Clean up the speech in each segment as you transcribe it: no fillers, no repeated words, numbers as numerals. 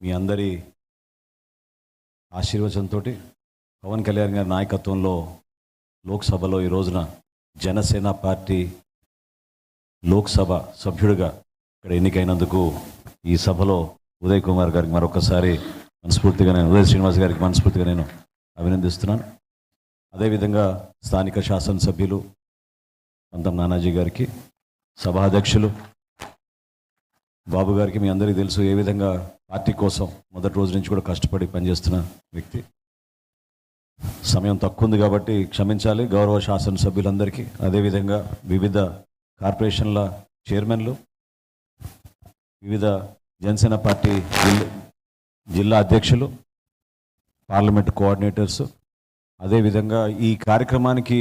మీ అందరి ఆశీర్వచనంతో పవన్ కళ్యాణ్ గారి నాయకత్వంలో లోక్సభలో ఈ రోజున జనసేన పార్టీ లోక్సభ సభ్యుడిగా ఇక్కడ ఎన్నికైనందుకు ఈ సభలో ఉదయ్ కుమార్ గారికి మరొకసారి మనస్ఫూర్తిగా ఉదయ్ శ్రీనివాస్ గారికి మనస్ఫూర్తిగా నేను అభినందిస్తున్నాను. అదేవిధంగా స్థానిక శాసనసభ్యులు పంతం నానాజీ గారికి, సభాధ్యక్షులు బాబు గారికి, మీ అందరికీ తెలుసు ఏ విధంగా పార్టీ కోసం మొదటి రోజు నుంచి కూడా కష్టపడి పనిచేస్తున్న వ్యక్తి. సమయం తక్కువ ఉంది కాబట్టి క్షమించాలి. గౌరవ శాసనసభ్యులందరికీ, అదేవిధంగా వివిధ కార్పొరేషన్ల చైర్మన్లు, వివిధ జనసేన పార్టీ జిల్లా అధ్యక్షులు, పార్లమెంట్ కోఆర్డినేటర్స్, అదేవిధంగా ఈ కార్యక్రమానికి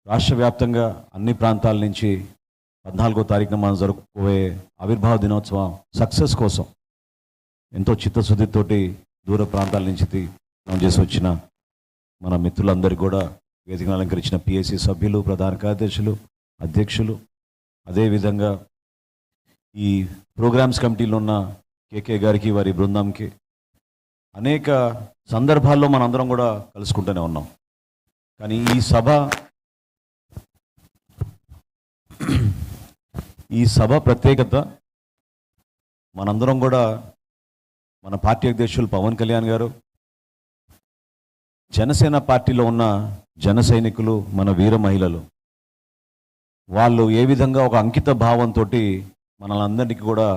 రాష్ట్ర వ్యాప్తంగా అన్ని ప్రాంతాల నుంచి 14వ తారీఖున మనం జరుపుకోబోయే ఆవిర్భావ దినోత్సవం సక్సెస్ కోసం ఎంతో చిత్తశుద్ధితోటి దూర ప్రాంతాల నుంచి చేసి వచ్చిన మన మిత్రులందరికీ కూడా, వేదికను అలంకరించిన పిఎస్సి సభ్యులు, ప్రధాన కార్యదర్శులు, అధ్యక్షులు, అదేవిధంగా ఈ ప్రోగ్రామ్స్ కమిటీలో ఉన్న కేకే గారికి, వారి బృందంకి అనేక సందర్భాల్లో మనందరం కూడా కలుసుకుంటూనే ఉన్నాం. కానీ ఈ సభ ప్రత్యేకత మనందరం కూడా మన పార్టీ అధ్యక్షులు పవన్ కళ్యాణ్ గారు, జనసేన పార్టీలో ఉన్న జన సైనికులు, మన వీర మహిళలు, వాళ్ళు ఏ విధంగా ఒక అంకిత భావంతో మనలందరికీ కూడా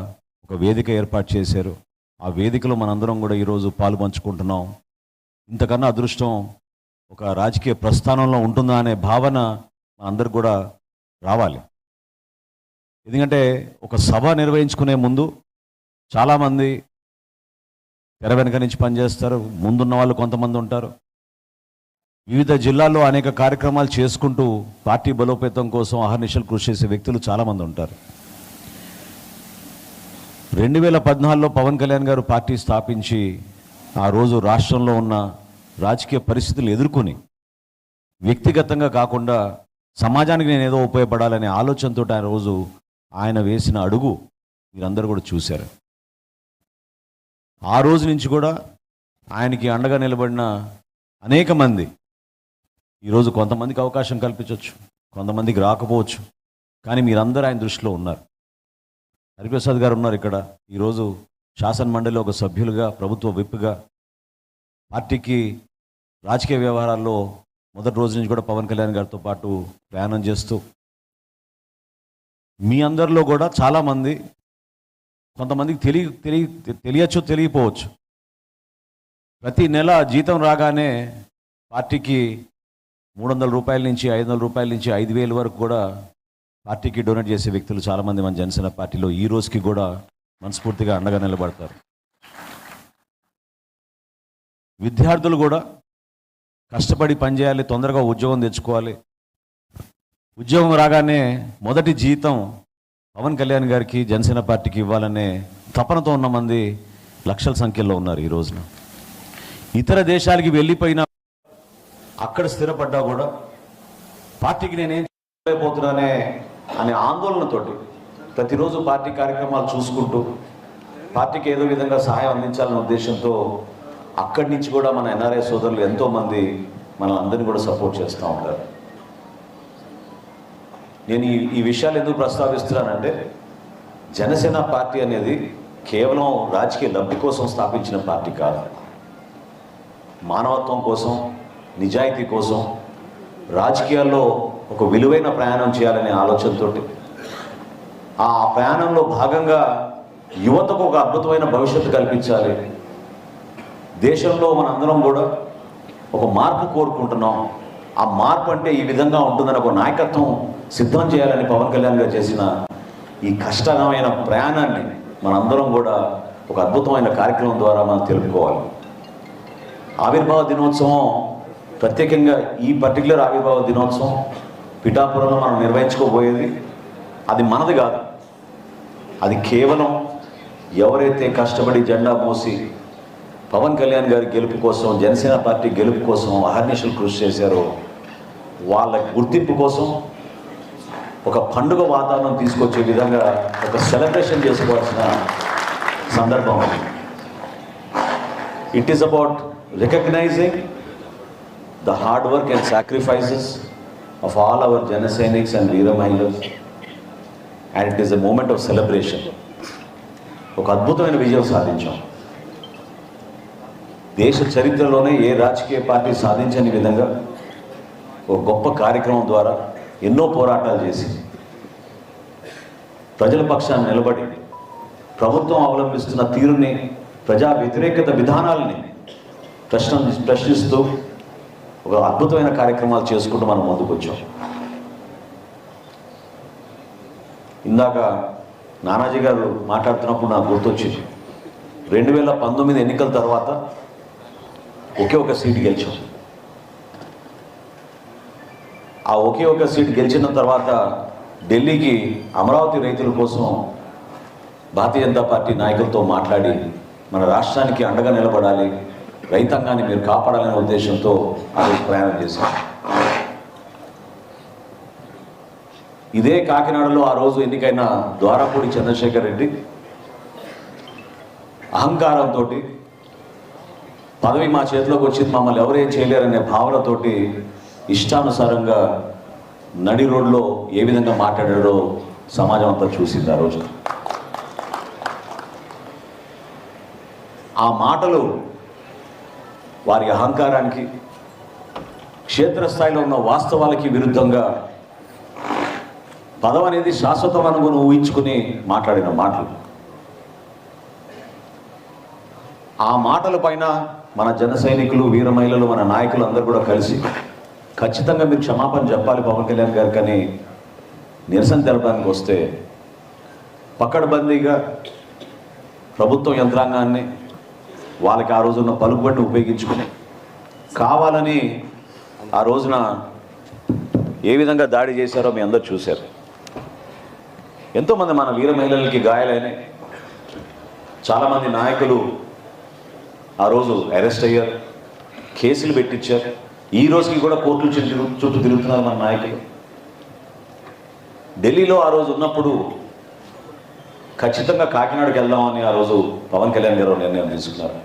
ఒక వేదిక ఏర్పాటు చేశారు. ఆ వేదికలో మనందరం కూడా ఈరోజు పాలు పంచుకుంటున్నాం. ఇంతకన్నా అదృష్టం ఒక రాజకీయ ప్రస్థానంలో ఉంటుందా అనే భావన మనందరికి కూడా రావాలి. ఎందుకంటే ఒక సభ నిర్వహించుకునే ముందు చాలామంది తెర వెనక నుంచి పనిచేస్తారు, ముందున్న వాళ్ళు కొంతమంది ఉంటారు. వివిధ జిల్లాల్లో అనేక కార్యక్రమాలు చేసుకుంటూ పార్టీ బలోపేతం కోసం అహర్నిశలు కృషి చేసే వ్యక్తులు చాలామంది ఉంటారు. 2014లో పవన్ కళ్యాణ్ గారు పార్టీ స్థాపించి ఆ రోజు రాష్ట్రంలో ఉన్న రాజకీయ పరిస్థితులు ఎదుర్కొని వ్యక్తిగతంగా కాకుండా సమాజానికి నేను ఏదో ఉపయోగపడాలనే ఆలోచనతో ఆ రోజు ఆయన వేసిన అడుగు మీరందరూ కూడా చూశారు. ఆ రోజు నుంచి కూడా ఆయనకి అండగా నిలబడిన అనేక మంది ఈరోజు కొంతమందికి అవకాశం కల్పించవచ్చు, కొంతమందికి రాకపోవచ్చు, కానీ మీరందరూ ఆయన దృష్టిలో ఉన్నారు. హరిప్రసాద్ గారు ఉన్నారు ఇక్కడ, ఈరోజు శాసన మండలిలో ఒక సభ్యులుగా, ప్రభుత్వ విప్గా, పార్టీకి రాజకీయ వ్యవహారాల్లో మొదటి రోజు నుంచి కూడా పవన్ కళ్యాణ్ గారితో పాటు ప్రయాణం చేస్తూ, మీ అందరిలో కూడా చాలామంది, కొంతమందికి తెలియచ్చు, తెలియపోవచ్చు, ప్రతి నెల జీతం రాగానే పార్టీకి 300 రూపాయల నుంచి 500 రూపాయల నుంచి 5,000 వరకు కూడా పార్టీకి డొనేట్ చేసే వ్యక్తులు చాలామంది మన జనసేన పార్టీలో ఈ రోజుకి కూడా మనస్ఫూర్తిగా అండగా నిలబడతారు. విద్యార్థులు కూడా కష్టపడి పనిచేయాలి, తొందరగా ఉద్యోగం తెచ్చుకోవాలి, ఉద్యోగం రాగానే మొదటి జీతం పవన్ కళ్యాణ్ గారికి, జనసేన పార్టీకి ఇవ్వాలనే తపనతో ఉన్న మంది లక్షల సంఖ్యలో ఉన్నారు ఈ రోజున. ఇతర దేశాలకి వెళ్ళిపోయినా, అక్కడ స్థిరపడ్డా కూడా పార్టీకి నేనేం చేయలేకపోతున్నానే అనే ఆందోళనతోటి ప్రతిరోజు పార్టీ కార్యక్రమాలు చూసుకుంటూ పార్టీకి ఏదో విధంగా సహాయం అందించాలనే ఉద్దేశంతో అక్కడి నుంచి కూడా మన ఎన్ఆర్ఐ సోదరులు ఎంతోమంది మన అందరినీ కూడా సపోర్ట్ చేస్తూ ఉంటారు. నేను ఈ విషయాలు ఎందుకు ప్రస్తావిస్తున్నానంటే, జనసేన పార్టీ అనేది కేవలం రాజకీయ లబ్ధి కోసం స్థాపించిన పార్టీ కాదు. మానవత్వం కోసం, నిజాయితీ కోసం, రాజకీయాల్లో ఒక విలువైన ప్రయాణం చేయాలనే ఆలోచనతో, ఆ ప్రయాణంలో భాగంగా యువతకు ఒక అద్భుతమైన భవిష్యత్తు కల్పించాలి, దేశంలో మనందరం కూడా ఒక మార్పు కోరుకుంటున్నాం, ఆ మార్పు అంటే ఈ విధంగా ఉంటుందని ఒక నాయకత్వం సిద్ధం చేయాలని పవన్ కళ్యాణ్ గారు చేసిన ఈ కష్టమైన ప్రయాణాన్ని మనందరం కూడా ఒక అద్భుతమైన కార్యక్రమం ద్వారా మనం తెలుపుకోవాలి. ఆవిర్భావ దినోత్సవం ప్రత్యేకంగా, ఈ పర్టికులర్ ఆవిర్భావ దినోత్సవం పిఠాపురంలో మనం నిర్వహించుకోబోయేది అది మనది కాదు. అది కేవలం ఎవరైతే కష్టపడి జెండా మోసి పవన్ కళ్యాణ్ గారి గెలుపు కోసం, జనసేన పార్టీ గెలుపు కోసం అహర్నిశలు కృషి చేశారో వాళ్ళ గుర్తింపు కోసం ఒక పండుగ వాతావరణం తీసుకొచ్చే విధంగా ఒక సెలబ్రేషన్ చేసుకోవాల్సిన సందర్భం. It is about recognizing the hard work and sacrifices of all our Jana Sainiks and Veera Mahilas, and it is a moment of celebration. ఒక అద్భుతమైన విజయం సాధించాం. దేశ చరిత్రలోనే ఏ రాజకీయ పార్టీ సాధించని విధంగా ఒక గొప్ప కార్యక్రమం ద్వారా ఎన్నో పోరాటాలు చేసి ప్రజల పక్షాన్ని నిలబడి ప్రభుత్వం అవలంబిస్తున్న తీరుని, ప్రజా వ్యతిరేకత విధానాలని ప్రశ్నిస్తూ ఒక అద్భుతమైన కార్యక్రమాలు చేసుకుంటూ మనం ముందుకు వచ్చాం. ఇందాక నానాజీ గారు మాట్లాడుతున్నప్పుడు నాకు గుర్తొచ్చింది, 2019 ఎన్నికల తర్వాత ఒకే ఒక సీటు గెలిచాం. ఆ ఒకే ఒక సీటు గెలిచిన తర్వాత ఢిల్లీకి అమరావతి రైతుల కోసం భారతీయ జనతా పార్టీ నాయకులతో మాట్లాడి మన రాష్ట్రానికి అండగా నిలబడాలి, రైతాంగాన్ని మీరు కాపాడాలనే ఉద్దేశంతో ఆ రోజు ప్రయాణం చేశాం. ఇదే కాకినాడలో ఆ రోజు ఎన్నికైన ద్వారపూడి చంద్రశేఖర్ రెడ్డి అహంకారంతో పదవి మా చేతిలోకి వచ్చింది, మమ్మల్ని ఎవరేం చేయలేరనే భావనతోటి ఇష్టానుసారంగా నడి రోడ్లో ఏ విధంగా మాట్లాడారో సమాజం అంతా చూసింది. ఆ రోజు ఆ మాటలు వారి అహంకారానికి, క్షేత్రస్థాయిలో ఉన్న వాస్తవాలకి విరుద్ధంగా పదవి అనేది శాశ్వతం అనుకుని ఊహించుకుని మాట్లాడిన మాటలు. ఆ మాటల పైన మన జన సైనికులు, వీర మహిళలు, మన నాయకులు అందరూ కూడా కలిసి ఖచ్చితంగా మీరు క్షమాపణ చెప్పాలి పవన్ కళ్యాణ్ గారికి అని నిరసన తెలపడానికి వస్తే పకడ్బందీగా ప్రభుత్వ యంత్రాంగాన్ని వాళ్ళకి ఆ రోజున్న పలుకుబడిని ఉపయోగించుకుని కావాలని ఆ రోజున ఏ విధంగా దాడి చేశారో మీ అందరూ చూశారు. ఎంతోమంది మన వీర మహిళలకి గాయాలైనాయి. చాలామంది నాయకులు ఆ రోజు అరెస్ట్ అయ్యారు, కేసులు పెట్టించారు. ఈ రోజుకి కూడా కోర్టులు చుట్టూ తిరుగుతున్నారు మన నాయకులు. ఢిల్లీలో ఆ రోజు ఉన్నప్పుడు ఖచ్చితంగా కాకినాడకి వెళ్దామని ఆ రోజు పవన్ కళ్యాణ్ గారు నిర్ణయం తీసుకున్నారు.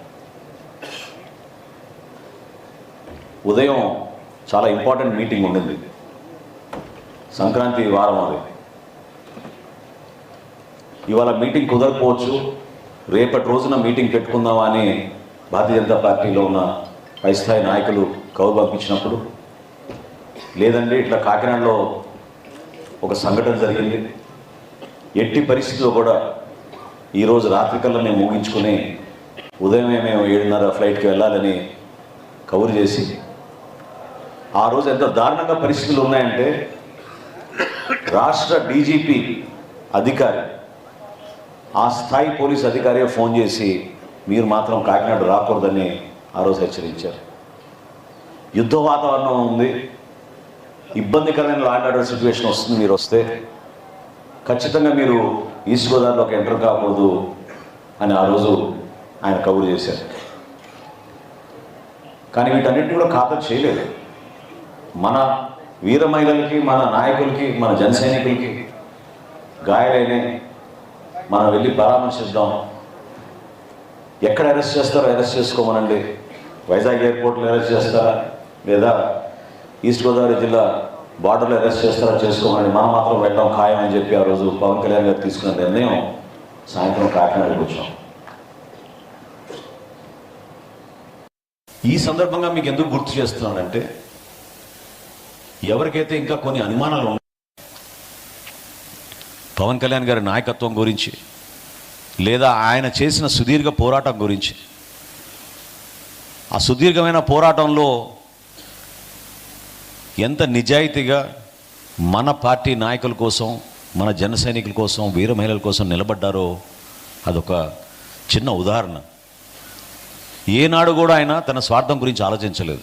ఉదయం చాలా ఇంపార్టెంట్ మీటింగ్ ఉండింది, సంక్రాంతి వారం అది. ఇవాళ మీటింగ్ కుదరకపోవచ్చు, రేపటి రోజున మీటింగ్ పెట్టుకుందామా అని భారతీయ జనతా పార్టీలో ఉన్న పై స్థాయి నాయకులు కౌలు పంపించినప్పుడు, లేదండి ఇట్లా కాకినాడలో ఒక సంఘటన జరిగింది, ఎట్టి పరిస్థితుల్లో కూడా ఈరోజు రాత్రికల్లా మేము ముగించుకుని ఉదయమే మేము 7:30 ఫ్లైట్కి వెళ్ళాలని కబురు చేసి, ఆ రోజు ఎంత దారుణంగా పరిస్థితులు ఉన్నాయంటే రాష్ట్ర డీజీపీ అధికారి, ఆ స్థాయి పోలీస్ అధికారి ఫోన్ చేసి మీరు మాత్రం కాకినాడ రాకూడదని ఆ రోజు హెచ్చరించారు. యుద్ధ వాతావరణం ఉంది, ఇబ్బందికరమైన లా అండ్ ఆర్డర్ సిచ్యువేషన్ వస్తుంది, మీరు వస్తే ఖచ్చితంగా మీరు ఈస్ట్ గోదావరిలోకి ఎంటర్ కాకూడదు అని ఆ రోజు ఆయన కబురు చేశారు. కానీ వీటన్నిటిని కూడా ఖాతరు చేయలేదు. మన వీర మహిళలకి, మన నాయకులకి, మన జన సైనికులకి గాయాలైనాయి, మనం వెళ్ళి పరామర్శిద్దాం. ఎక్కడ అరెస్ట్ చేస్తారో అరెస్ట్ చేసుకోమనండి, వైజాగ్ ఎయిర్పోర్ట్లో అరెస్ట్ చేస్తారా లేదా ఈస్ట్ గోదావరి జిల్లా బార్డర్లో అరెస్ట్ చేస్తారా చేసుకోమని, మనం మాత్రం వెళ్ళడం ఖాయం అని చెప్పి ఆ రోజు పవన్ కళ్యాణ్ గారు తీసుకున్న నిర్ణయం సాయంత్రం కాకినాడకి వచ్చాం. ఈ సందర్భంగా మీకు ఎందుకు గుర్తు చేస్తున్నానంటే, ఎవరికైతే ఇంకా కొన్ని అనుమానాలు ఉన్నాయి పవన్ కళ్యాణ్ గారి నాయకత్వం గురించి, లేదా ఆయన చేసిన సుదీర్ఘ పోరాటం గురించి, ఆ సుదీర్ఘమైన పోరాటంలో ఎంత నిజాయితీగా మన పార్టీ నాయకుల కోసం, మన జన సైనికుల కోసం, వీర మహిళల కోసం నిలబడ్డారో అదొక చిన్న ఉదాహరణ. ఏనాడు కూడా ఆయన తన స్వార్థం గురించి ఆలోచించలేదు.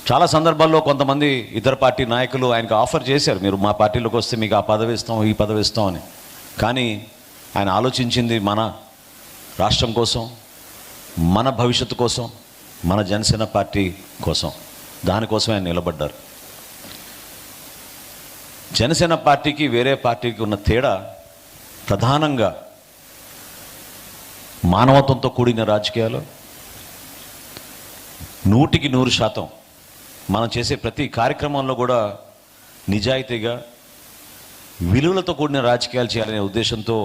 చాలా సందర్భాల్లో కొంతమంది ఇతర పార్టీ నాయకులు ఆయనకు ఆఫర్ చేశారు, మీరు మా పార్టీలోకి వస్తే మీకు ఆ పదవి ఇస్తాం, ఈ పదవి ఇస్తాం అని. కానీ ఆయన ఆలోచించింది మన రాష్ట్రం కోసం, మన భవిష్యత్తు కోసం, మన జనసేన పార్టీ కోసం. దానికోసమే ఆయన నిలబడ్డారు. జనసేన పార్టీకి వేరే పార్టీకి ఉన్న తేడా ప్రధానంగా మానవత్వంతో కూడిన రాజకీయాలు 100% మనం చేసే ప్రతి కార్యక్రమంలో కూడా నిజాయితీగా విలువలతో కూడిన రాజకీయాలు చేయాలనే ఉద్దేశంతో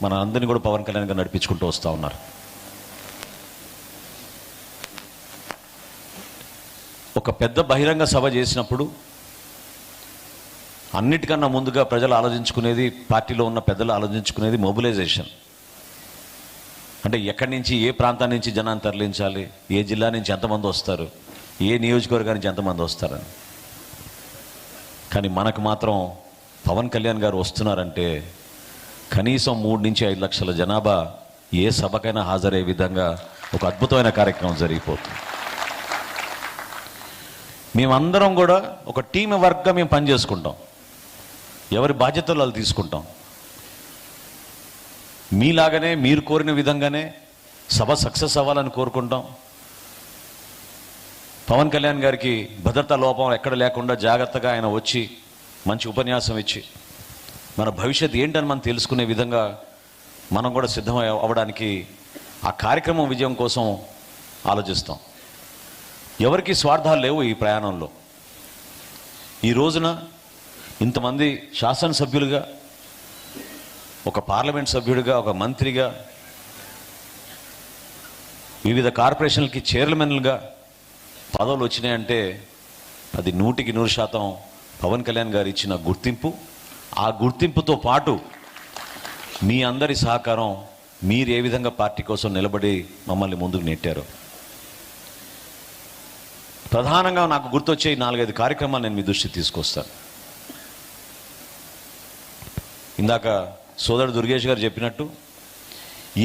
మన అందరినీ కూడా పవన్ కళ్యాణ్ గారు నడిపించుకుంటూ వస్తూ ఉన్నారు. ఒక పెద్ద బహిరంగ సభ చేసినప్పుడు అన్నిటికన్నా ముందుగా ప్రజలు ఆలోచించుకునేది, పార్టీలో ఉన్న పెద్దలు ఆలోచించుకునేది మొబిలైజేషన్. అంటే ఎక్కడి నుంచి, ఏ ప్రాంతం నుంచి జనాన్ని తరలించాలి, ఏ జిల్లా నుంచి ఎంతమంది వస్తారు, ఏ నియోజకవర్గానికి నుంచి ఎంతమంది వస్తారని. కానీ మనకు మాత్రం పవన్ కళ్యాణ్ గారు వస్తున్నారంటే కనీసం 3 నుంచి 5 లక్షల జనాభా ఏ సభకైనా హాజరయ్యే విధంగా ఒక అద్భుతమైన కార్యక్రమం జరిగిపోతుంది. మేమందరం కూడా ఒక టీం వర్క్గా మేము పనిచేసుకుంటాం. ఎవరి బాధ్యతలు వాళ్ళు తీసుకుంటాం. మీలాగానే, మీరు కోరిన విధంగానే సభ సక్సెస్ అవ్వాలని కోరుకుంటాం. పవన్ కళ్యాణ్ గారికి భద్రతా లోపం ఎక్కడ లేకుండా జాగ్రత్తగా ఆయన వచ్చి మంచి ఉపన్యాసం ఇచ్చి మన భవిష్యత్తు ఏంటని మనం తెలుసుకునే విధంగా మనం కూడా సిద్ధం అవ్వడానికి, ఆ కార్యక్రమం విజయం కోసం ఆలోచిస్తాం. ఎవరికి స్వార్థాలు లేవు ఈ ప్రయాణంలో. ఈ రోజున ఇంతమంది శాసనసభ్యులుగా, ఒక పార్లమెంట్ సభ్యుడిగా, ఒక మంత్రిగా, వివిధ కార్పొరేషన్లకి చైర్మన్లుగా పదవులు వచ్చినాయంటే అది 100% పవన్ కళ్యాణ్ గారు ఇచ్చిన గుర్తింపు. ఆ గుర్తింపుతో పాటు మీ అందరి సహకారం, మీరు ఏ విధంగా పార్టీ కోసం నిలబడి మమ్మల్ని ముందుకు నెట్టారు. ప్రధానంగా నాకు గుర్తొచ్చే 4-5 కార్యక్రమాలు నేను మీ దృష్టికి తీసుకొస్తాను. ఇందాక సోదరుడు దుర్గేష్ గారు చెప్పినట్టు,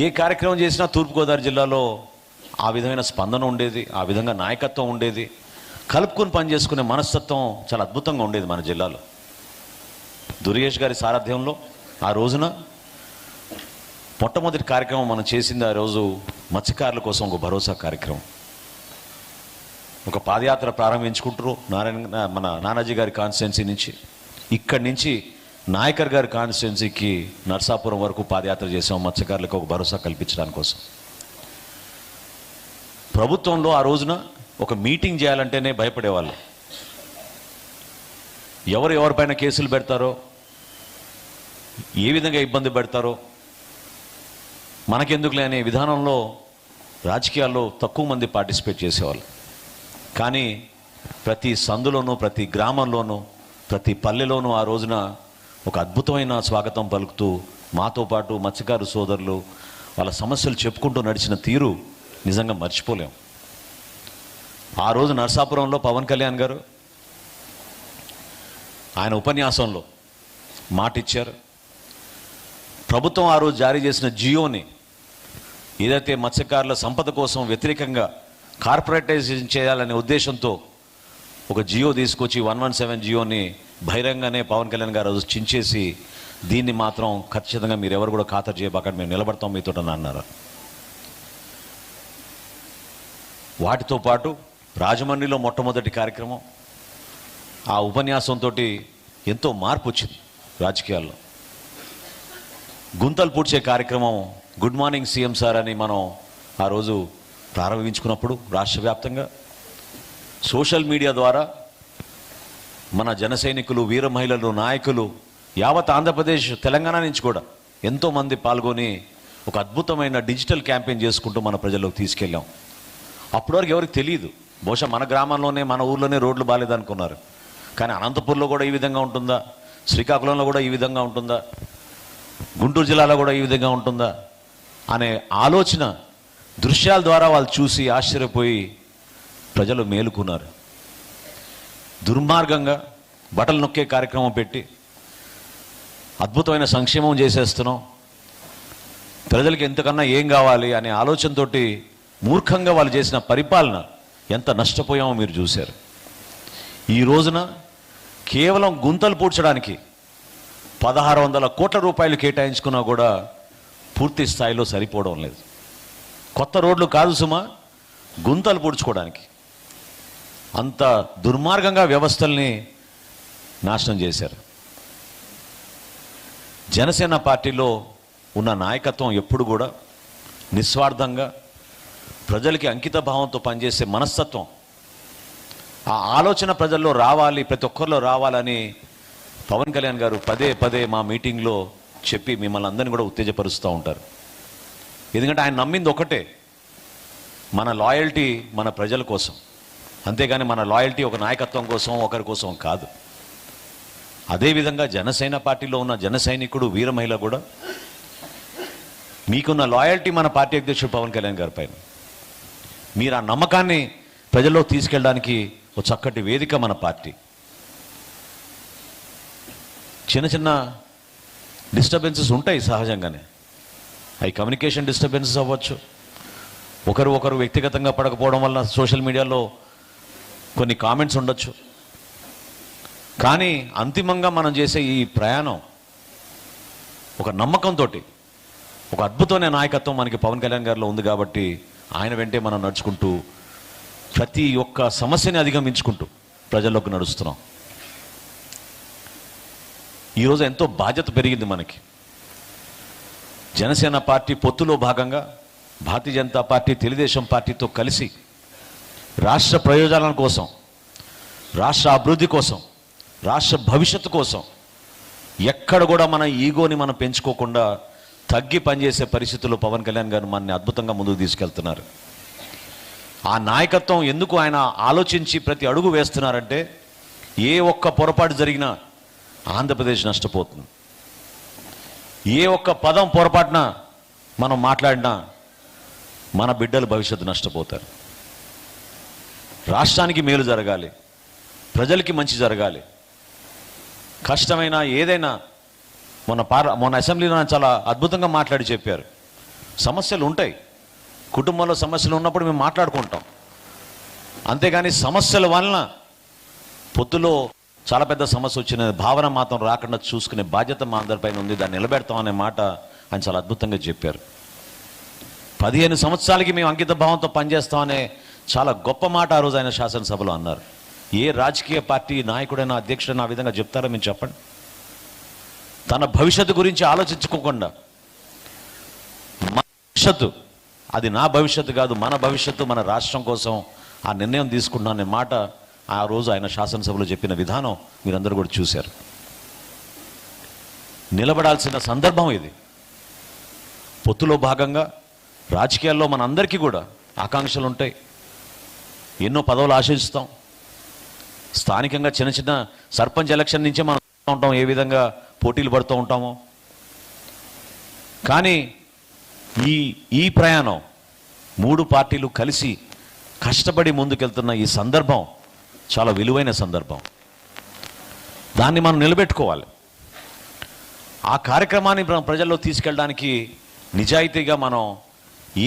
ఏ కార్యక్రమం చేసినా తూర్పుగోదావరి జిల్లాలో ఆ విధమైన స్పందన ఉండేది, ఆ విధంగా నాయకత్వం ఉండేది, కలుపుకొని పనిచేసుకునే మనస్తత్వం చాలా అద్భుతంగా ఉండేది మన జిల్లాలో. దుర్గేష్ గారి సారథ్యంలో ఆ రోజున మొట్టమొదటి కార్యక్రమం మనం చేసింది ఆ రోజు మత్స్యకారుల కోసం ఒక భరోసా కార్యక్రమం. ఒక పాదయాత్ర ప్రారంభించుకుంటారు మన నానాజీ గారి కాన్స్టిట్యున్సీ నుంచి. ఇక్కడి నుంచి నాయకర్ గారి కాన్స్టిట్యున్సీకి నర్సాపురం వరకు పాదయాత్ర చేసాం, మత్స్యకారులకు ఒక భరోసా కల్పించడానికి కోసం. ప్రభుత్వంలో ఆ రోజున ఒక మీటింగ్ చేయాలంటేనే భయపడేవాళ్ళు. ఎవరిపైన కేసులు పెడతారో, ఏ విధంగా ఇబ్బంది పెడతారో మనకెందుకులే అనే విధానంలో రాజకీయాల్లో తక్కువ మంది పార్టిసిపేట్ చేసేవాళ్ళు. కానీ ప్రతి సందులోనూ, ప్రతి గ్రామంలోనూ, ప్రతి పల్లెలోనూ ఆ రోజున ఒక అద్భుతమైన స్వాగతం పలుకుతూ మాతో పాటు మత్స్యకారు సోదరులు వాళ్ళ సమస్యలు చెప్పుకుంటూ నడిచిన తీరు నిజంగా మర్చిపోలేం. ఆ రోజు నర్సాపురంలో పవన్ కళ్యాణ్ గారు ఆయన ఉపన్యాసంలో మాట ఇచ్చారు. ప్రభుత్వం ఆ రోజు జారీ చేసిన జియోని, ఏదైతే మత్స్యకారుల సంపద కోసం వ్యతిరేకంగా కార్పొరేటైజేషన్ చేయాలనే ఉద్దేశంతో ఒక జియో తీసుకొచ్చి 117 జియోని బహిరంగానే పవన్ కళ్యాణ్ గారు రోజు చించేసి, దీన్ని మాత్రం ఖచ్చితంగా మీరు ఎవరు కూడా ఖాతరు చేయబాకండి, మేము నిలబడతాం మీతో అన్నారు. వాటితో పాటు రాజమండ్రిలో మొట్టమొదటి కార్యక్రమం, ఆ ఉపన్యాసంతో ఎంతో మార్పు వచ్చింది రాజకీయాల్లో. గుంతలు పూడ్చే కార్యక్రమం గుడ్ మార్నింగ్ సీఎం సార్ అని మనం ఆ రోజు ప్రారంభించుకున్నప్పుడు రాష్ట్ర వ్యాప్తంగా సోషల్ మీడియా ద్వారా మన జన సైనికులు, వీర మహిళలు, నాయకులు, యావత్ ఆంధ్రప్రదేశ్, తెలంగాణ నుంచి కూడా ఎంతోమంది పాల్గొని ఒక అద్భుతమైన డిజిటల్ క్యాంపెయిన్ చేసుకుంటూ మన ప్రజల్లోకి తీసుకెళ్ళాం. అప్పటి వరకు ఎవరికి తెలియదు. బహుశా మన గ్రామంలోనే, మన ఊర్లోనే రోడ్లు బాగాలేదనుకున్నారు. కానీ అనంతపూర్లో కూడా ఈ విధంగా ఉంటుందా, శ్రీకాకుళంలో కూడా ఈ విధంగా ఉంటుందా, గుంటూరు జిల్లాలో కూడా ఈ విధంగా ఉంటుందా అనే ఆలోచన దృశ్యాల ద్వారా వాళ్ళు చూసి ఆశ్చర్యపోయి ప్రజలు మేలుకున్నారు. దుర్మార్గంగా బట్టలు నొక్కే కార్యక్రమం పెట్టి అద్భుతమైన సంక్షేమం చేసేస్తున్నాం, ప్రజలకి ఎంతకన్నా ఏం కావాలి అనే ఆలోచనతో మూర్ఖంగా వాళ్ళు చేసిన పరిపాలన ఎంత నష్టపోయామో మీరు చూశారు. ఈ రోజున కేవలం గుంతలు పూడ్చడానికి 1600 కోట్ల రూపాయలు కేటాయించుకున్నా కూడా పూర్తి స్థాయిలో సరిపోవడం లేదు. కొత్త రోడ్లు కాదు సుమా, గుంతలు పూడ్చుకోవడానికి అంత దుర్మార్గంగా వ్యవస్థల్ని నాశనం చేశారు. జనసేన పార్టీలో ఉన్న నాయకత్వం ఎప్పుడు కూడా నిస్వార్థంగా ప్రజలకి అంకిత భావంతో పనిచేసే మనస్తత్వం, ఆ ఆలోచన ప్రజల్లో రావాలి, ప్రతి ఒక్కరిలో రావాలని పవన్ కళ్యాణ్ గారు పదే పదే మా మీటింగ్లో చెప్పి మిమ్మల్ని అందరినీ కూడా ఉత్తేజపరుస్తూ ఉంటారు. ఎందుకంటే ఆయన నమ్మింది ఒకటే, మన లాయల్టీ మన ప్రజల కోసం, అంతేగాని మన లాయల్టీ ఒక నాయకత్వం కోసం ఒకరి కోసం కాదు. అదేవిధంగా జనసేన పార్టీలో ఉన్న జన సైనికుడు వీర మహిళ కూడా మీకున్న లాయల్టీ మన పార్టీ అధ్యక్షుడు పవన్ కళ్యాణ్ గారి పైన. మీరు ఆ నమ్మకాన్ని ప్రజల్లో తీసుకెళ్ళడానికి ఒక చక్కటి వేదిక మన పార్టీ. చిన్న చిన్న డిస్టర్బెన్సెస్ ఉంటాయి సహజంగానే, అవి కమ్యూనికేషన్ డిస్టర్బెన్సెస్ అవ్వచ్చు, ఒకరు వ్యక్తిగతంగా పడకపోవడం వల్ల సోషల్ మీడియాలో కొన్ని కామెంట్స్ ఉండొచ్చు. కానీ అంతిమంగా మనం చేసే ఈ ప్రయాణం ఒక నమ్మకంతో, ఒక అద్భుతమైన నాయకత్వం మనకి పవన్ కళ్యాణ్ గారిలో ఉంది కాబట్టి ఆయన వెంటే మనం నడుచుకుంటూ ప్రతి ఒక్క సమస్యని అధిగమించుకుంటూ ప్రజల్లోకి నడుస్తున్నాం. ఈరోజు ఎంతో బాధ్యత పెరిగింది మనకి. జనసేన పార్టీ పొత్తులో భాగంగా భారతీయ జనతా పార్టీ తెలుగుదేశం పార్టీతో కలిసి రాష్ట్ర ప్రయోజనాల కోసం, రాష్ట్ర అభివృద్ధి కోసం, రాష్ట్ర భవిష్యత్తు కోసం ఎక్కడ కూడా మన ఈగోని మనం పెంచుకోకుండా తగ్గి పనిచేసే పరిస్థితుల్లో పవన్ కళ్యాణ్ గారు మనని అద్భుతంగా ముందుకు తీసుకెళ్తున్నారు. ఆ నాయకత్వం ఎందుకు ఆయన ఆలోచించి ప్రతి అడుగు వేస్తున్నారంటే, ఏ ఒక్క పొరపాటు జరిగినా ఆంధ్రప్రదేశ్ నష్టపోతుంది. ఏ ఒక్క పదం పొరపాటున మనం మాట్లాడినా మన బిడ్డల భవిష్యత్తు నష్టపోతారు. రాష్ట్రానికి మేలు జరగాలి, ప్రజలకి మంచి జరగాలి. కష్టమైన ఏదైనా మొన్న అసెంబ్లీలో చాలా అద్భుతంగా మాట్లాడి చెప్పారు. సమస్యలు ఉంటాయి, కుటుంబంలో సమస్యలు ఉన్నప్పుడు మేము మాట్లాడుకుంటాం, అంతేగాని సమస్యల వలన పొత్తులో చాలా పెద్ద సమస్య వచ్చిన భావన మాత్రం రాకుండా చూసుకునే బాధ్యత మా అందరిపైన ఉంది, దాన్ని నిలబెడతాం అనే మాట ఆయన చాలా అద్భుతంగా చెప్పారు. 15 సంవత్సరాలకి మేము అంకిత భావంతో పనిచేస్తామనే చాలా గొప్ప మాట ఆ రోజు ఆయన శాసనసభలో అన్నారు. ఏ రాజకీయ పార్టీ నాయకుడైనా అధ్యక్షుడైనా ఆ విధంగా చెప్తారో మీరు చెప్పండి. తన భవిష్యత్తు గురించి ఆలోచించుకోకుండా మన భవిష్యత్తు, అది నా భవిష్యత్తు కాదు, మన భవిష్యత్తు, మన రాష్ట్రం కోసం ఆ నిర్ణయం తీసుకున్నా అనే మాట ఆ రోజు ఆయన శాసనసభలో చెప్పిన విధానం మీరందరూ కూడా చూశారు. నిలబడాల్సిన సందర్భం ఇది. పొత్తులో భాగంగా రాజకీయాల్లో మన అందరికీ కూడా ఆకాంక్షలు ఉంటాయి, ఎన్నో పదవులు ఆశిస్తాం. స్థానికంగా చిన్న చిన్న సర్పంచ్ ఎలక్షన్ నుంచే మనం ఉంటాం, ఏ విధంగా పోటీలు పడుతూ ఉంటామో. కానీ ఈ ప్రయాణం 3 పార్టీలు కలిసి కష్టపడి ముందుకెళ్తున్న ఈ సందర్భం చాలా విలువైన సందర్భం. దాన్ని మనం నిలబెట్టుకోవాలి. ఆ కార్యక్రమాన్ని ప్రజల్లో తీసుకెళ్ళడానికి నిజాయితీగా మనం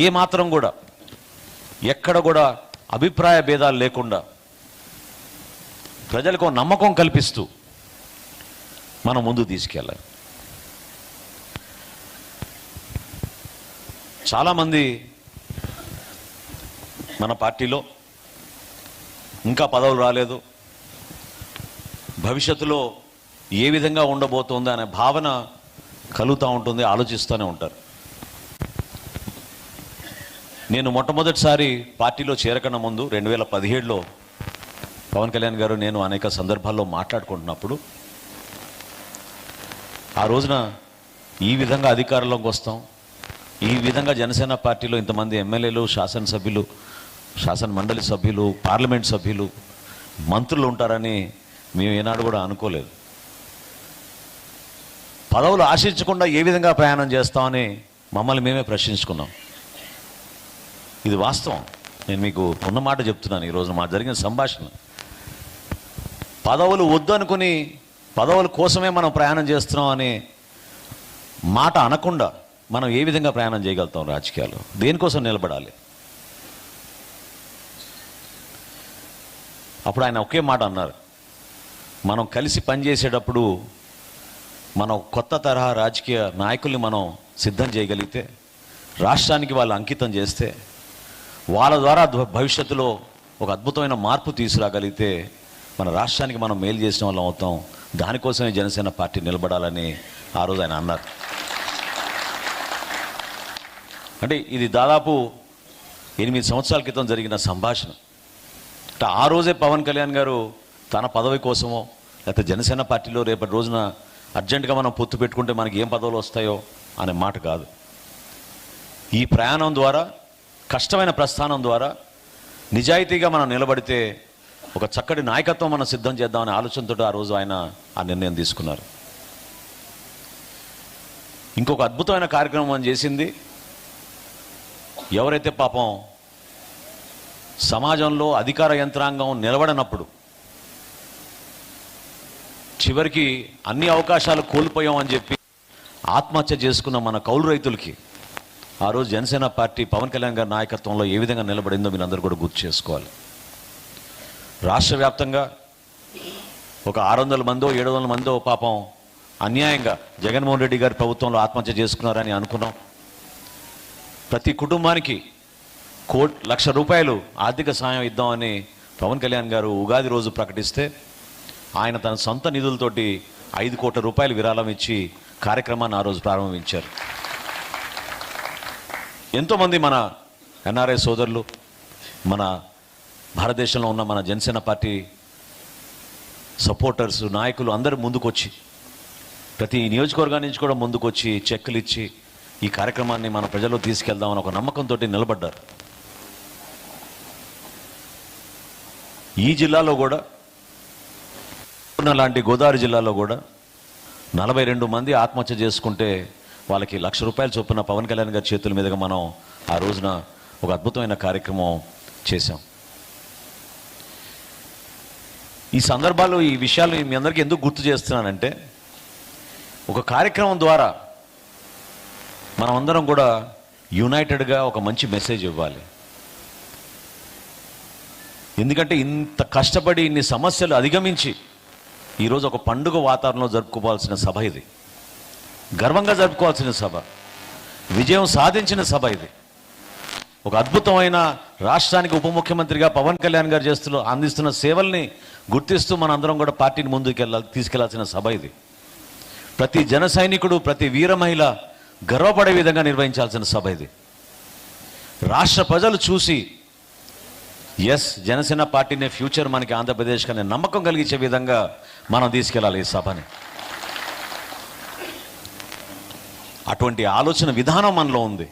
ఏమాత్రం కూడా ఎక్కడ కూడా అభిప్రాయ భేదాలు లేకుండా ప్రజలకు నమ్మకం కల్పిస్తూ మనం ముందుకు తీసుకెళ్ళాలి. చాలామంది మన పార్టీలో ఇంకా పదవులు రాలేదు, భవిష్యత్తులో ఏ విధంగా ఉండబోతోంది అనే భావన కలుగుతూ ఉంటుంది, ఆలోచిస్తూనే ఉంటారు. నేను మొట్టమొదటిసారి పార్టీలో చేరకన్నా ముందు 2017లో పవన్ కళ్యాణ్ గారు నేను అనేక సందర్భాల్లో మాట్లాడుకుంటున్నప్పుడు, ఆ రోజున ఈ విధంగా అధికారంలోకి వస్తాం, ఈ విధంగా జనసేన పార్టీలో ఇంతమంది ఎమ్మెల్యేలు, శాసనసభ్యులు, శాసన మండలి సభ్యులు, పార్లమెంట్ సభ్యులు, మంత్రులు ఉంటారని మేము ఏనాడు కూడా అనుకోలేదు. పదవులు ఆశించకుండా ఏ విధంగా ప్రయాణం చేస్తామని మమ్మల్ని మేమే ప్రశ్నించుకున్నాం. ఇది వాస్తవం, నేను మీకు ఉన్న మాట చెప్తున్నాను. ఈరోజు మా జరిగిన సంభాషణ, పదవులు వద్దనుకుని పదవుల కోసమే మనం ప్రయాణం చేస్తున్నాం అనే మాట అనకుండా మనం ఏ విధంగా ప్రయాణం చేయగలుగుతాం రాజకీయాల్లో, దేనికోసం నిలబడాలి. అప్పుడు ఆయన ఒకే మాట అన్నారు, మనం కలిసి పనిచేసేటప్పుడు మనం కొత్త తరహా రాజకీయ నాయకుల్ని మనం సిద్ధం చేయగలిగితే, రాష్ట్రానికి వాళ్ళు అంకితం చేస్తే, వాళ్ళ ద్వారా భవిష్యత్తులో ఒక అద్భుతమైన మార్పు తీసుకురాగలిగితే మన రాష్ట్రానికి మనం మేలు చేసిన వాళ్ళం అవుతాం. దానికోసమే జనసేన పార్టీ నిలబడాలని ఆ రోజు ఆయన అన్నారు. అంటే ఇది దాదాపు 8 సంవత్సరాల క్రితం జరిగిన సంభాషణ. అంటే ఆ రోజే పవన్ కళ్యాణ్ గారు తన పదవి కోసమో లేకపోతే జనసేన పార్టీలో రేపటి రోజున అర్జెంటుగా మనం పొత్తు పెట్టుకుంటే మనకి ఏం పదవులు వస్తాయో అనే మాట కాదు. ఈ ప్రయాణం ద్వారా, కష్టమైన ప్రస్థానం ద్వారా నిజాయితీగా మనం నిలబడితే ఒక చక్కటి నాయకత్వం మనం సిద్ధం చేద్దామనే ఆలోచనతో ఆ రోజు ఆయన ఆ నిర్ణయం తీసుకున్నారు. ఇంకొక అద్భుతమైన కార్యక్రమం చేసింది, ఎవరైతే పాపం సమాజంలో అధికార యంత్రాంగం నిలబడనప్పుడు చివరికి అన్ని అవకాశాలు కోల్పోయామని చెప్పి ఆత్మహత్య చేసుకున్న మన కౌలు రైతులకి ఆ రోజు జనసేన పార్టీ పవన్ కళ్యాణ్ గారి నాయకత్వంలో ఏ విధంగా నిలబడిందో మీరు అందరూ కూడా గుర్తు చేసుకోవాలి. రాష్ట్ర వ్యాప్తంగా ఒక 600 మందో 700 మందో పాపం అన్యాయంగా జగన్మోహన్ రెడ్డి గారి ప్రభుత్వంలో ఆత్మహత్య చేసుకున్నారని అనుకున్నాం. ప్రతి కుటుంబానికి ₹1,00,000 ఆర్థిక సాయం ఇద్దామని పవన్ కళ్యాణ్ గారు ఉగాది రోజు ప్రకటిస్తే ఆయన తన సొంత నిధులతోటి ₹5 కోట్ల విరాళం ఇచ్చి కార్యక్రమాన్ని ఆ రోజు ప్రారంభించారు. ఎంతోమంది మన ఎన్ఆర్ఐ సోదరులు, మన భారతదేశంలో ఉన్న మన జనసేన పార్టీ సపోర్టర్స్, నాయకులు అందరూ ముందుకొచ్చి ప్రతి నియోజకవర్గాన్ని నుంచి కూడా ముందుకొచ్చి చెక్కులు ఇచ్చి ఈ కార్యక్రమాన్ని మన ప్రజల్లో తీసుకెళ్దామని ఒక నమ్మకంతో నిలబడ్డారు. ఈ జిల్లాలో కూడా లాంటి గోదావరి జిల్లాలో కూడా 42 మంది ఆత్మహత్య చేసుకుంటే వాళ్ళకి ₹1,00,000 చొప్పున పవన్ కళ్యాణ్ గారి చేతుల మీదుగా మనం ఆ రోజున ఒక అద్భుతమైన కార్యక్రమం చేశాం. ఈ సందర్భాల్లో ఈ విషయాలు మీ అందరికీ ఎందుకు గుర్తు చేస్తున్నానంటే, ఒక కార్యక్రమం ద్వారా మనం అందరం కూడా యునైటెడ్గా ఒక మంచి మెసేజ్ ఇవ్వాలి. ఎందుకంటే ఇంత కష్టపడి ఇన్ని సమస్యలు అధిగమించి ఈరోజు ఒక పండుగ వాతావరణంలో జరుపుకోవాల్సిన సభ ఇది, గర్వంగా జరుపుకోవాల్సిన సభ, విజయం సాధించిన సభ ఇది. ఒక అద్భుతమైన రాష్ట్రానికి ఉప ముఖ్యమంత్రిగా పవన్ కళ్యాణ్ గారు అందిస్తున్న సేవల్ని గుర్తిస్తూ మనందరం కూడా పార్టీని తీసుకెళ్లాల్సిన సభ ఇది. ప్రతి జన సైనికుడు, ప్రతి వీర మహిళ గర్వపడే విధంగా నిర్వహించాల్సిన సభ ఇది. రాష్ట్ర ప్రజలు చూసి ఎస్ జనసేన పార్టీనే ఫ్యూచర్ మనకి ఆంధ్రప్రదేశ్ అనే నమ్మకం కలిగించే విధంగా మనం తీసుకెళ్ళాలి ఈ సభని. అటువంటి ఆలోచన విధానం మనలో ఉంది,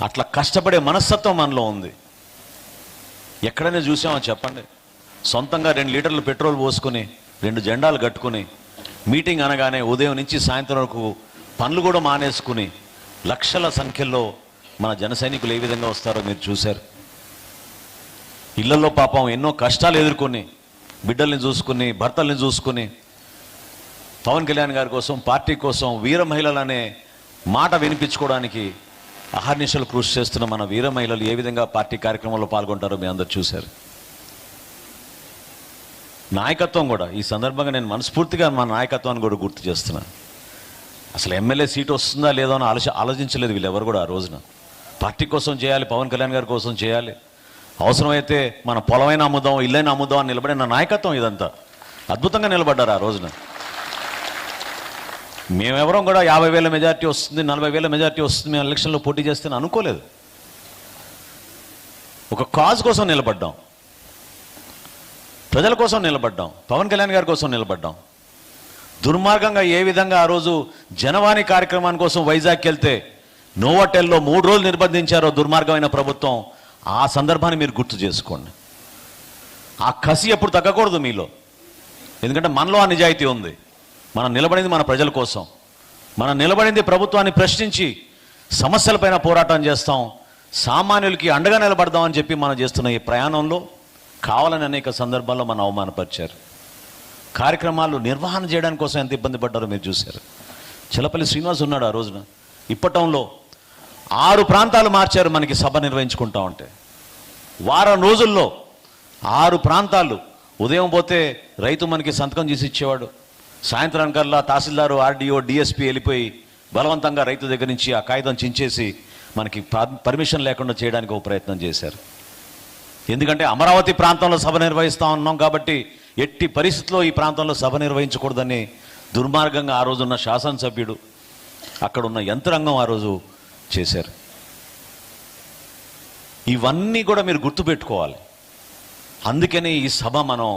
అట్లా కష్టపడే మనస్తత్వం మనలో ఉంది. ఎక్కడైనా చూసామో చెప్పండి, సొంతంగా 2 లీటర్లు పెట్రోల్ పోసుకొని 2 జెండాలు కట్టుకుని మీటింగ్ అనగానే ఉదయం నుంచి సాయంత్రం వరకు పనులు కూడా మానేసుకుని లక్షల సంఖ్యలో మన జన సైనికులు ఏ విధంగా వస్తారో మీరు చూశారు. ఇళ్లలో పాపం ఎన్నో కష్టాలు ఎదుర్కొని బిడ్డల్ని చూసుకుని భర్తల్ని చూసుకుని పవన్ కళ్యాణ్ గారి కోసం, పార్టీ కోసం వీర మహిళలనే మాట వినిపించుకోవడానికి అహర్నిశలు కృషి చేస్తున్న మన వీర మహిళలు ఏ విధంగా పార్టీ కార్యక్రమంలో పాల్గొంటారో మీ అందరూ చూశారు. నాయకత్వం కూడా ఈ సందర్భంగా నేను మనస్ఫూర్తిగా మన నాయకత్వాన్ని కూడా గుర్తు చేస్తున్నాను. అసలు ఎమ్మెల్యే సీటు వస్తుందా లేదో అని ఆలోచించలేదు వీళ్ళెవరు కూడా. ఆ రోజున పార్టీ కోసం చేయాలి, పవన్ కళ్యాణ్ గారి కోసం చేయాలి, అవసరమైతే మన పొలమైనా అమ్ముదాం, ఇల్లైనా అమ్ముదాం అని నిలబడిన నాయకత్వం ఇదంతా. అద్భుతంగా నిలబడ్డారు ఆ రోజున. మేమెవరం కూడా 50,000 మెజార్టీ వస్తుంది, 40,000 మెజార్టీ వస్తుంది మేము ఎలక్షన్లో పోటీ చేస్తే అనుకోలేదు. ఒక కాజ్ కోసం నిలబడ్డాం, ప్రజల కోసం నిలబడ్డాం, పవన్ కళ్యాణ్ గారి కోసం నిలబడ్డాం. దుర్మార్గంగా ఏ విధంగా ఆ రోజు జనవాణి కార్యక్రమాని కోసం వైజాగ్కి వెళ్తే నోవాటెల్లో 3 రోజులు నిర్బంధించారో దుర్మార్గమైన ప్రభుత్వం, ఆ సందర్భాన్ని మీరు గుర్తు చేసుకోండి. ఆ కసి ఎప్పుడు తగ్గకూడదు మీలో, ఎందుకంటే మనలో ఆ నిజాయితీ ఉంది. మనం నిలబడింది మన ప్రజల కోసం, మనం నిలబడింది ప్రభుత్వాన్ని ప్రశ్నించి సమస్యలపైన పోరాటం చేస్తాం, సామాన్యులకి అండగా నిలబడదామని చెప్పి మనం చేస్తున్న ఈ ప్రయాణంలో కావాలని అనేక సందర్భాల్లో మనం అవమానపరిచారు. కార్యక్రమాలు నిర్వహణ చేయడానికి కోసం ఎంత ఇబ్బంది పడ్డారో మీరు చూశారు. చిలపల్లి శ్రీనివాస్ ఉన్నాడు ఆ రోజున. ఇప్పటంలో 6 ప్రాంతాలు మార్చారు మనకి సభ నిర్వహించుకుంటా ఉంటే. వారం రోజుల్లో 6 ప్రాంతాలు. ఉదయం పోతే రైతు మనకి సంతకం చేసి ఇచ్చేవాడు, సాయంత్రానికల్లా తహసీల్దారు, ఆర్డీఓ, డిఎస్పీ వెళ్ళిపోయి బలవంతంగా రైతు దగ్గర నుంచి ఆ కాగితం చించేసి మనకి పర్మిషన్ లేకుండా చేయడానికి ఒక ప్రయత్నం చేశారు. ఎందుకంటే అమరావతి ప్రాంతంలో సభ నిర్వహిస్తూ ఉన్నాం కాబట్టి ఎట్టి పరిస్థితుల్లో ఈ ప్రాంతంలో సభ నిర్వహించకూడదని దుర్మార్గంగా ఆ రోజున్న శాసనసభ్యుడు, అక్కడున్న యంత్రాంగం ఆ రోజు చేశారు. ఇవన్నీ కూడా మీరు గుర్తుపెట్టుకోవాలి. అందుకని ఈ సభ మనం